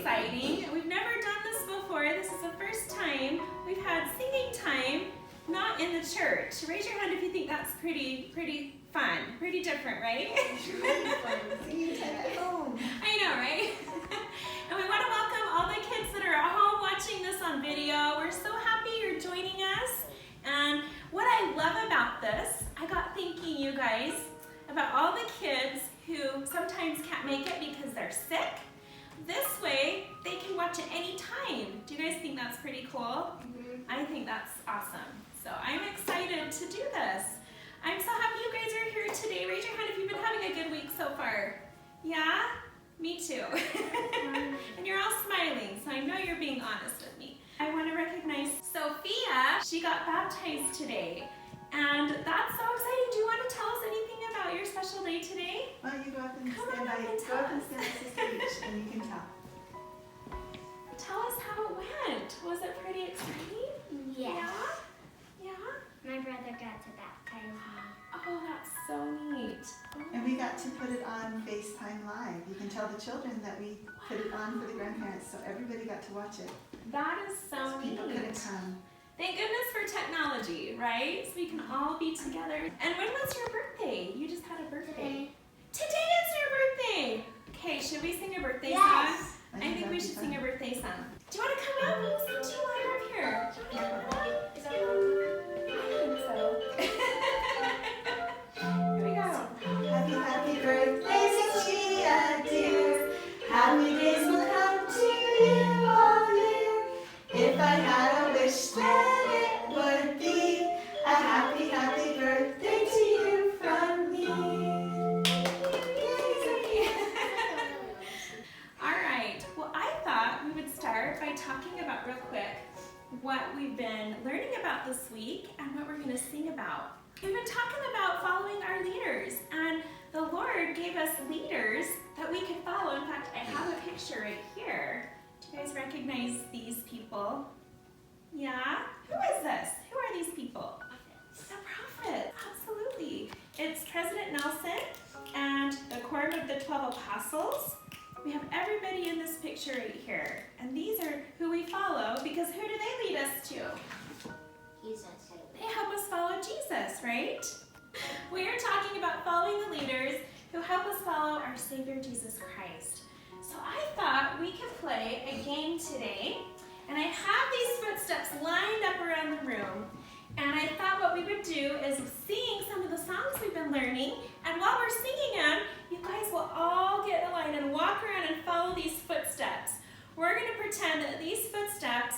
exciting. We've never done this before. This is the first time we've had singing time, not in the church. Raise your hand if you think that's pretty fun, pretty different, right? It's really fun. Singing time at home. I know, right? And we want to welcome all the kids that are at home watching this on video. We're so happy you're joining us. And what I love about this, I got thinking, you guys, about all the kids who sometimes can't make it because they're sick. This way, they can watch it any time. Do you guys think that's pretty cool? I think that's awesome. So I'm excited to do this. I'm so happy you guys are here today. Raise your hand if you've been having a good week so far. Yeah? Me too. And you're all smiling, so I know you're being honest with me. I want to recognize Sophia. She got baptized today. And that's so exciting. Do you want to tell us anything about your special day today? Why don't you go up and stand by Sister Beach and you can tell. Tell us how it went. Was it pretty exciting? Yes. Yeah? My brother got to baptize me. Oh, that's so neat. And we got to put it on FaceTime Live. You can tell the children that we put it on for the grandparents, so everybody got to watch it. That is so neat. People couldn't come. Thank goodness for technology, right? So we can all be together. And when was your birthday? You just had a birthday. Today is your birthday! Okay, should we sing a birthday song? I think we should sing a birthday song. Do you want to come up? We'll sing to you while you're up here. Do you want to come up? Is that on? I think so. Here we go. Happy, happy birthday, Sophia, dear. Happy days will come to you all year. If I had a wish, then it would be a happy, happy birthday to you from me. All right, well, I thought we would start by talking about real quick what we've been learning about this week and what we're going to sing about. We've been talking about following our leaders, and the Lord gave us leaders that we could follow. In fact, I have a picture right here. Do you guys recognize these people? Yeah? Who is this? Who are these people? The prophets, absolutely. It's President Nelson and the Quorum of the 12 Apostles. We have everybody in this picture right here. And these are who we follow because who do they lead us to? Jesus. They help us follow Jesus, right? We are talking about following the leaders who help us follow our Savior Jesus Christ. So I thought we could play a game today. And I have these footsteps lined up around the room. And I thought what we would do is sing some of the songs we've been learning. And while we're singing them, you guys will all get in a line and walk around and follow these footsteps. We're going to pretend that these footsteps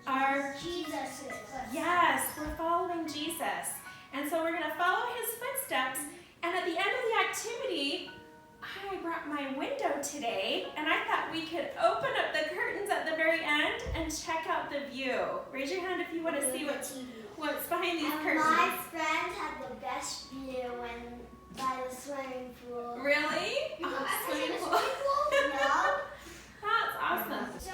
are Jesus. Yes, we're following Jesus. And so we're going to follow his footsteps. And at the end of the activity, I brought my window today, and I thought we could open up the curtains at the very end and check out the view. Raise your hand if you want to see what's behind these curtains. My friend had the best view by the swimming pool. Really? Oh, swimming pool. No. That's awesome. So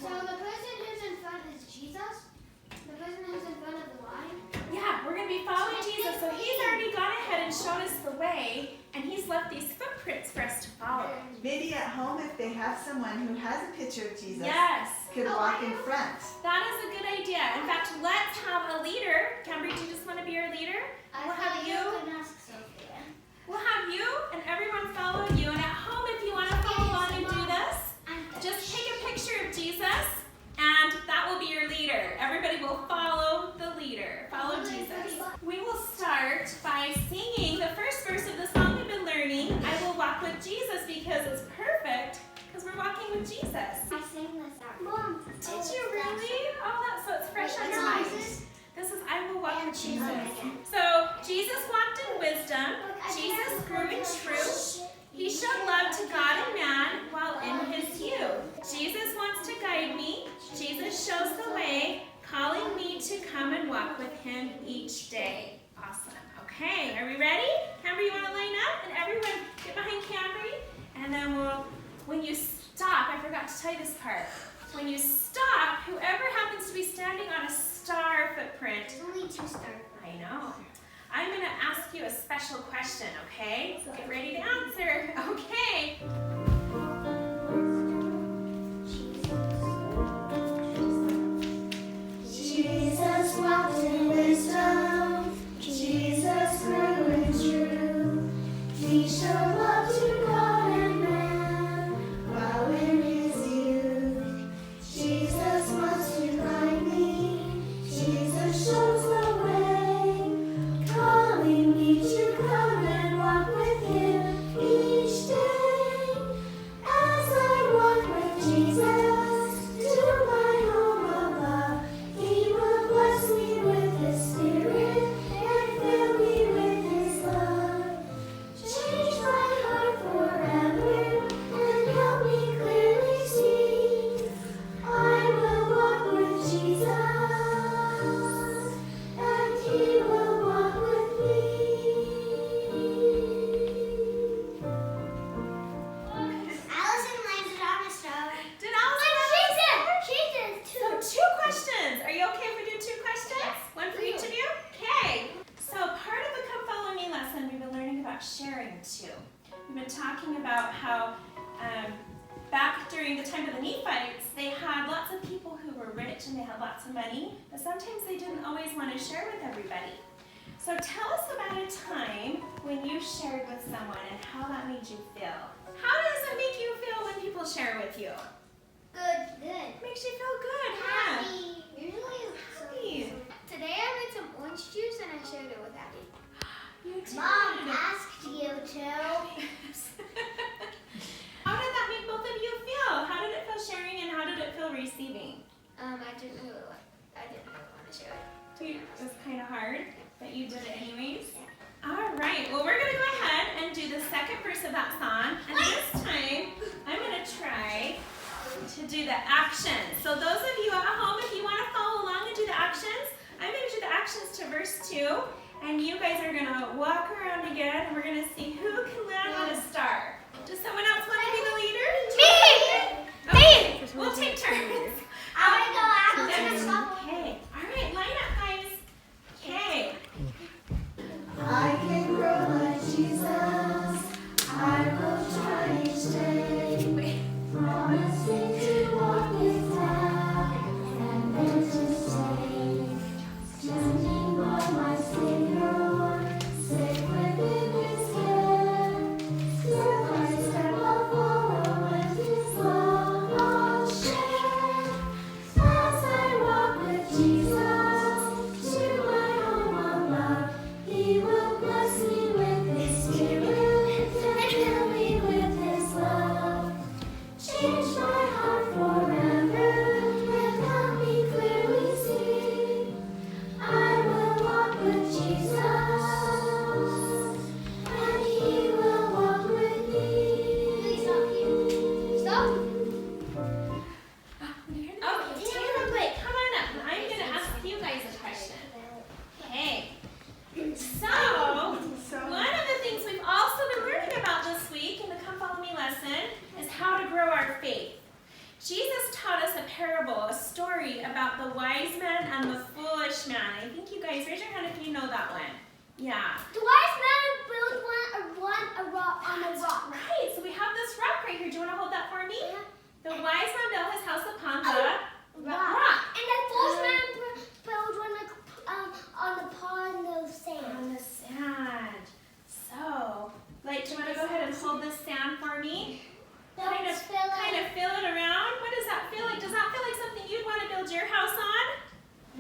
the person who's in front is Jesus? The person who's in front of the line? Yeah, we're going to be following Jesus. So he's already gone ahead and shown us the way, and he's left these footprints for us to follow. Maybe at home, if they have someone who has a picture of Jesus, Yes. could walk in front. That is a good idea. In fact, let's have a leader. Cambry, do you just want to be our leader? We'll have you. We'll have you and everyone follow you. And at home, if you want to follow along and do this, just take a picture of Jesus, and that will be your leader. Everybody will follow the leader. Follow Jesus. We will start by singing the first verse of the song we've been learning, I Will Walk with Jesus, because it's perfect, because we're walking with Jesus. I sang this out. Mom. Did you really? Oh, that's so it's fresh on your mind. This is I Will Walk with Jesus. So Jesus walked in wisdom. Jesus grew in truth. He showed love to God and man while in his youth. Jesus wants to guide me. Jesus shows the way, calling me to come and walk with him each day. Awesome. Okay, are we ready? Cambry, you want to line up? And everyone get behind Cambry. And then when you stop, I forgot to tell you this part. When you stop, whoever happens to be standing on a star footprint. There's only 2 stars. I know. I'm going to ask you a special question, okay? So get ready to answer. Okay. We've been talking about how back during the time of the Nephites, they had lots of people who were rich and they had lots of money, but sometimes they didn't always want to share with everybody. So tell us about a time when you shared with someone and how that made you feel. How does it make you feel when people share with you? Good. Good. Makes you feel good, huh? Happy. Usually Happy. Today I made some orange juice and I shared it with Abby. You did. Mom asked you to. How did that make both of you feel? How did it feel sharing and how did it feel receiving? I didn't really want to share it. It was kind of hard, but you did it anyways. All right, well we're gonna go ahead and do the second verse of that song, and this time I'm gonna try to do the actions. So those of you at home, if you want to follow along and do the actions, I'm gonna do the actions to verse 2, and you guys are gonna walk around again, and we're gonna see who can land on a star. Does someone else want to be the leader? Okay, we'll take turns. I want to go out. Okay, all right, line up guys. Okay. I can grow like Jesus. I will try each day. Promising to walk His path and then to stay. Standing by my Savior, safe within His care. Step by step I'll follow and His love I'll share. As I walk with Jesus to my home above, He will bless me with His Spirit and fill me with His love. Change my heart forever and help me clearly see. I will walk with Jesus and He will walk with me. Stop. Okay, Taylor Blake, come on up. And I'm gonna ask you guys a question. Okay. So, one of the things we've also been learning about this week in the Come Follow Me lesson is how to grow our faith. Jesus taught us a parable, a story about the wise man and the foolish man. I think you guys, raise your hand if you know that one. Yeah. The wise man built a rock on a rock. Right, so we have this rock right here. Do you want to hold that for me? The wise man built his house upon the rock. And the foolish man built one upon the sand. On the sand. So, like, do you want to go ahead and hold this sand for me? Kind of feel it around. What does that feel like? Does that feel like something you'd want to build your house on?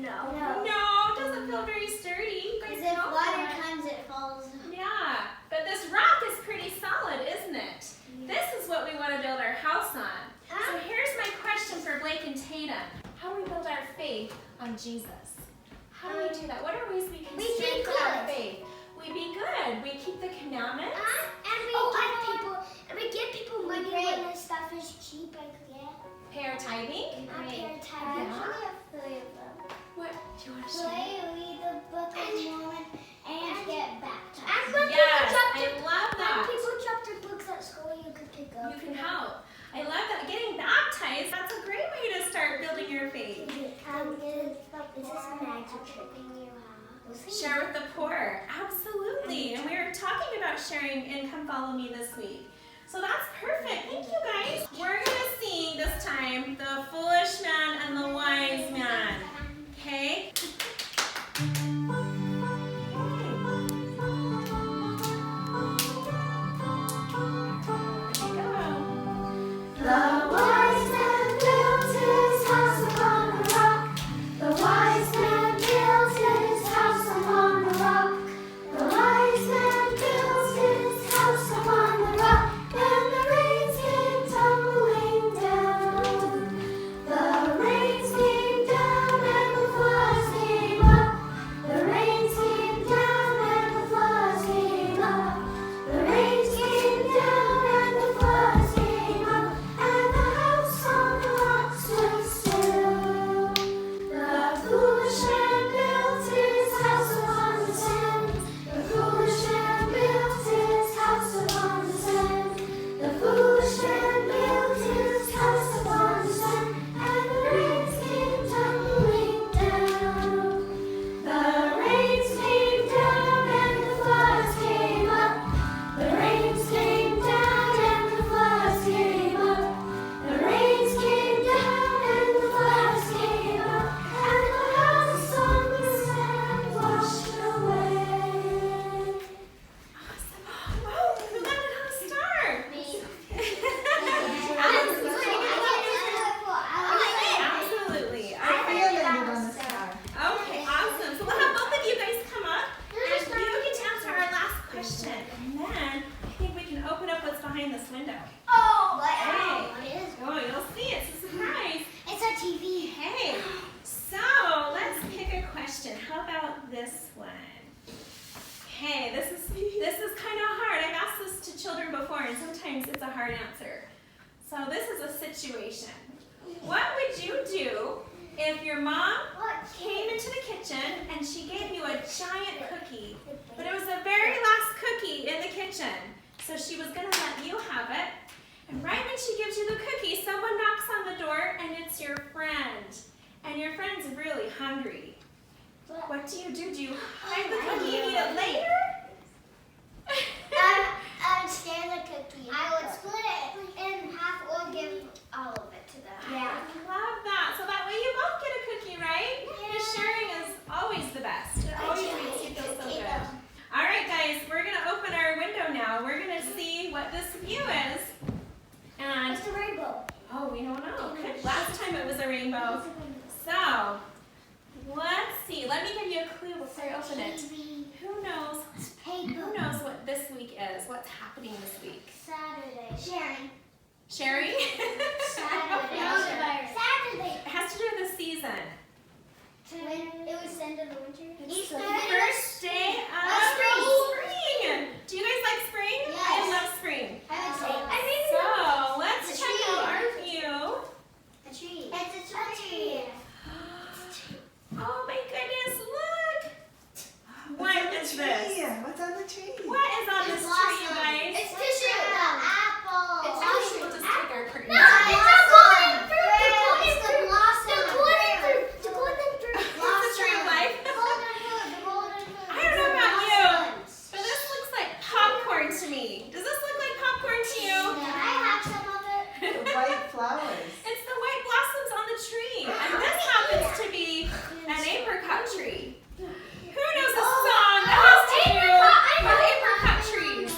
No. No, it doesn't feel very sturdy. You guys Because if know water that. comes, it falls. Yeah, but this rock is pretty solid, isn't it? This is what we want to build our house on. So here's my question for Blake and Tatum. How do we build our faith on Jesus? How do we do that? What are ways we can We be strengthen our good. faith? We be good. We keep the commandments. And we give people money when the stuff is cheap. Pay our tithing. I pay Yeah. actually have 3 of them. What do you want to share? Read the Book of Mormon and get baptized. Yes, I love When that. people drop their books at school, you could pick up. You can help. I love that. Getting baptized, that's a great way to start building your faith. Is this a magic trick in your house? Share with the poor. Absolutely. And we were talking about sharing in Come Follow Me this week. So that's perfect. Thank you guys. We're going to sing this time the foolish man and the wise man. Okay? The wise man built his house upon the rock. The wise man built his house upon the rock. The wise man built his house upon the rock. And the rain this window. Oh, Hey. what is it? Oh, you'll see. It's a surprise. It's a TV. Hey, so let's pick a question. How about this one? Hey, this is kind of hard. I've asked this to children before, and sometimes it's a hard answer. So this is a situation. What would you do if your mom came into the kitchen and she gave you a giant cookie, but it was the very last cookie in the kitchen? So she was going to let you have it. And right when she gives you the cookie, someone knocks on the door, and it's your friend. And your friend's really hungry. What do? Do you hide the cookie and eat it later? I would share the cookie. I would split it in half or give all of it to them. Yeah. I love that. So that way you both get a cookie, right? Because sharing is always the best. It always makes you feel so good. All right, guys, we're going to open our window now. We're going to see what this view is. And It's a rainbow. oh, we don't know. Last time it was a rainbow. So let's see. Let me give you a clue before I open it. Who knows? Who knows what this week is? What's happening this week? Saturday. Sharing. Sherry? Saturday. Saturday. It has to do with the season. When it was the end of the winter. It's the Easter. first day of spring. Do you guys like spring? I Yes. love spring. I would say So let's The check tree. out our view. A tree. it's a tree. Oh my goodness, look! What's on What the is tree? this? What's on the tree? What is on this tree, you guys? It's tissue. Apple. It's actually, we'll just take our curtain. No, it's a golden fruit. It's the blossom. The golden fruit. The golden fruit. It's the tree of life. The golden fruit. The golden fruit. I don't know about you, but this looks like popcorn to me. Does this look like popcorn to you? I have some of it. The white flowers. It's the white blossoms on the tree, and this happens to be an apricot tree. Who knows a song that has to do with apricot trees?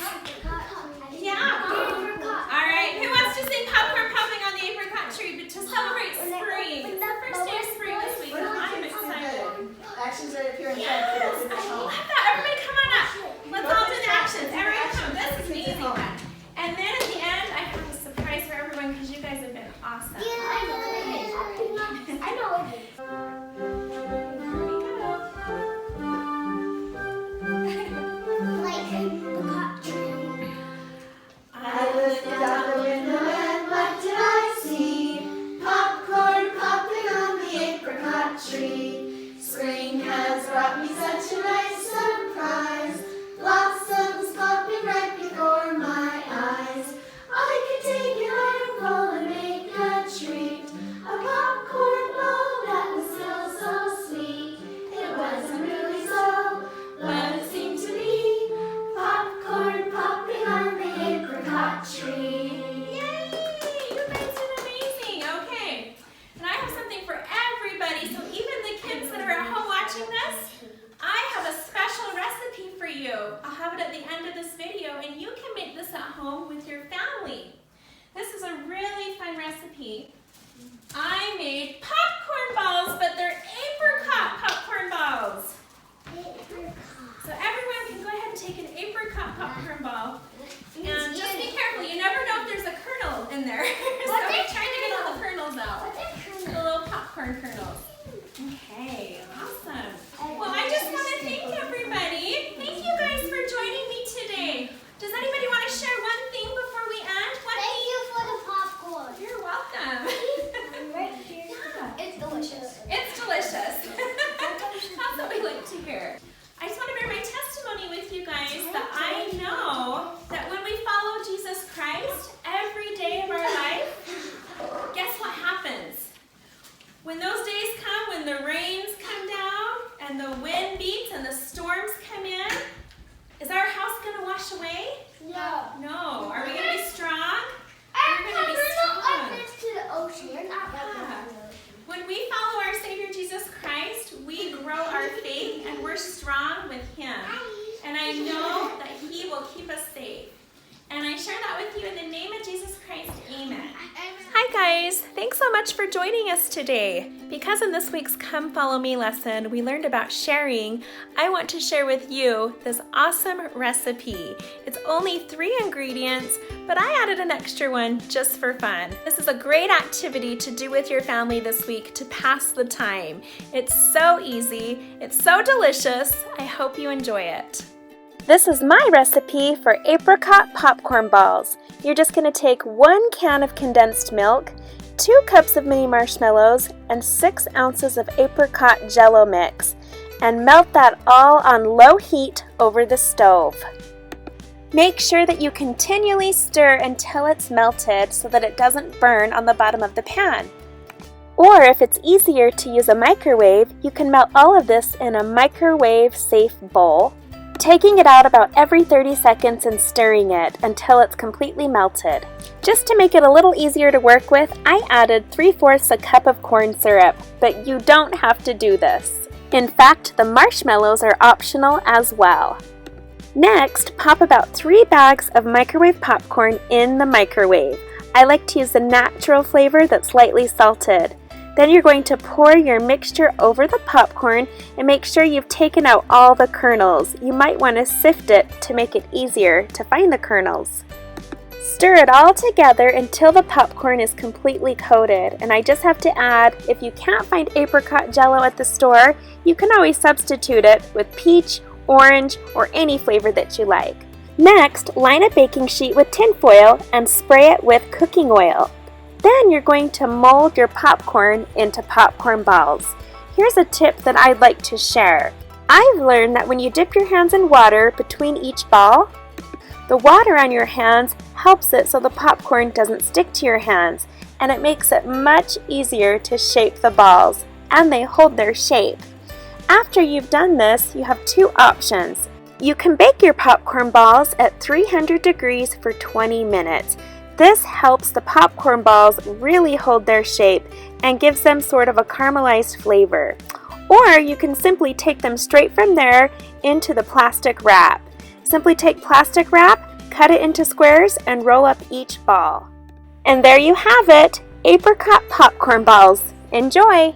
Yeah. All right. Who wants to sing popcorn popping on the apricot tree to celebrate spring? It's the first day of spring this week, and I'm excited. Actions right up here in front. Yes, for the I home. love that. Everybody come on up. Let's all do the actions. Everybody come. This is an easy one. And then at the end, I have a surprise for everyone because you guys have been awesome. I know it is. Like apricot tree. I looked out the window and what did I see? Popcorn popping on the apricot tree. Spring has brought me such a nice surprise. Blossoms popping right before my eyes. I could take it right and roll and make a treat. A popcorn ball that was so sweet. It wasn't really so, but it seemed to be. Popcorn popping on the apricot tree. Yay! You guys did amazing. Okay. And I have something for everybody. So even the kids that are at home watching this, I have a special recipe for you. I'll have it at the end of this video, and you can make this at home with your family. This is a really fun recipe. I made popcorn balls, but they're apricot popcorn balls. So everyone can go ahead and take an apricot popcorn ball. And just be careful, you never know if there's a kernel in there. So I'm trying to get all the kernels out. The little popcorn kernels. Okay, awesome. Well, I just want to thank everybody. Thank you guys for joining me today. Does anybody want to share one thing before we end? One Thank thing? you for the popcorn. You're welcome. Right here. Yeah. It's delicious. It's delicious. That's what we like to hear. I just want to bear my testimony with you guys that I know that when we follow Jesus Christ every day of our life, guess what happens? When those days come, when the rains come down and the wind beats and the storms come in, is our house going to wash away? No. No. Are we going to be strong? We're gonna be strong. up next to the ocean. We're not Yeah. When we follow our Savior Jesus Christ, we grow our faith and we're strong with Him. And I know that He will keep us safe. And I share that with you in the name of Jesus Christ. Amen. Hi guys. Thanks so much for joining us today. Because in this week's Come Follow Me lesson, we learned about sharing, I want to share with you this awesome recipe. It's only 3 ingredients, but I added an extra one just for fun. This is a great activity to do with your family this week to pass the time. It's so easy, it's so delicious. I hope you enjoy it. This is my recipe for apricot popcorn balls. You're just going to take 1 can of condensed milk, 2 cups of mini marshmallows, and 6 ounces of apricot Jell-o mix, and melt that all on low heat over the stove. Make sure that you continually stir until it's melted so that it doesn't burn on the bottom of the pan. Or if it's easier to use a microwave, you can melt all of this in a microwave-safe bowl, taking it out about every 30 seconds and stirring it until it's completely melted. Just to make it a little easier to work with, I added 3/4 a cup of corn syrup, but you don't have to do this. In fact, the marshmallows are optional as well. Next, pop about 3 bags of microwave popcorn in the microwave. I like to use the natural flavor that's lightly salted. Then you're going to pour your mixture over the popcorn and make sure you've taken out all the kernels. You might want to sift it to make it easier to find the kernels. Stir it all together until the popcorn is completely coated. And I just have to add, if you can't find apricot Jell-o at the store, you can always substitute it with peach, orange, or any flavor that you like. Next, line a baking sheet with tin foil and spray it with cooking oil. Then you're going to mold your popcorn into popcorn balls. Here's a tip that I'd like to share. I've learned that when you dip your hands in water between each ball, the water on your hands helps it so the popcorn doesn't stick to your hands, and it makes it much easier to shape the balls, and they hold their shape. After you've done this, you have 2 options. You can bake your popcorn balls at 300 degrees for 20 minutes. This helps the popcorn balls really hold their shape and gives them sort of a caramelized flavor. Or you can simply take them straight from there into the plastic wrap. Simply take plastic wrap, cut it into squares, and roll up each ball. And there you have it, apricot popcorn balls. Enjoy!